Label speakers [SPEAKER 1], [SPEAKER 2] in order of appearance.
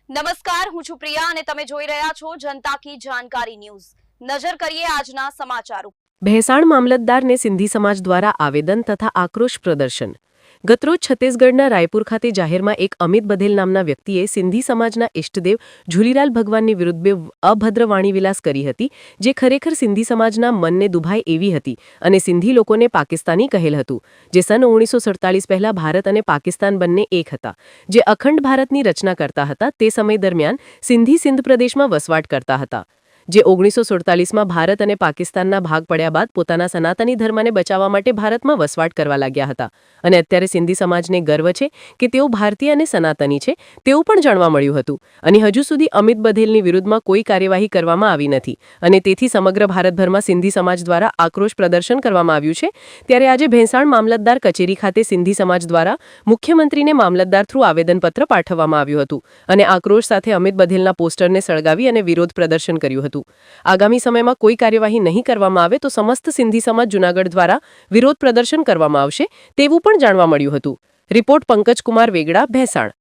[SPEAKER 1] નમસ્કાર, હું છું પ્રિયા અને તમે જોઈ રહ્યા છો જનતા કી જાણકારી ન્યૂઝ। નજર કરીએ આજના સમાચાર ઉપર।
[SPEAKER 2] ભેંસાણ મામલતદારને સિંધી સમાજ દ્વારા આવેદન તથા આક્રોશ પ્રદર્શન। ગતરોજ છત્તીસગઢના રાયપુર ખાતે જાહેરમાં એક અમિત બધેલ નામના વ્યક્તિએ સિંધી સમાજના ઇષ્ટદેવ ઝૂલીલાલ ભગવાનની વિરુદ્ધ અભદ્ર વાણીવિલાસ કરી હતી, જે ખરેખર સિંધી સમાજના મનને દુભાય એવી હતી અને સિંધી લોકોને પાકિસ્તાની કહેલ હતું, જે સન 1947 પહેલા ભારત અને પાકિસ્તાન બંને એક હતા, જે અખંડ ભારતની રચના કરતા હતા। તે સમય દરમિયાન સિંધી સિંધ પ્રદેશમાં વસવાટ કરતા હતા, જે 1947માં ભારત અને પાકિસ્તાનના ભાગ પડ્યા બાદ પોતાના સનાતની ધર્મને બચાવવા માટે ભારતમાં વસવાટ કરવા લાગ્યા હતા અને અત્યારે સિંધી સમાજને ગર્વ છે કે તેઓ ભારતીય અને સનાતની છે તેવું પણ જાણવા મળ્યું હતું અને હજુ સુધી અમિત બધેલની વિરુદ્ધમાં કોઈ કાર્યવાહી કરવામાં આવી નથી અને તેથી સમગ્ર ભારતભરમાં સિંધી સમાજ દ્વારા આક્રોશ પ્રદર્શન કરવામાં આવ્યું છે। ત્યારે આજે ભેંસાણ મામલતદાર કચેરી ખાતે સિંધી સમાજ દ્વારા મુખ્યમંત્રીને મામલતદાર થ્રુ આવેદનપત્ર પાઠવવામાં આવ્યું હતું અને આક્રોશ સાથે અમિત બધેલના પોસ્ટરને સળગાવી અને વિરોધ પ્રદર્શન કર્યું હતું। આગામી સમયમાં કોઈ કાર્યવાહી નહીં કરવામાં આવે તો સમસ્ત સિંધી સમાજ જૂનાગઢ દ્વારા વિરોધ પ્રદર્શન કરવામાં આવશે તેવું પણ જાણવા મળ્યું હતું। રિપોર્ટ પંકજ કુમાર વેગડા, ભેંસાણ।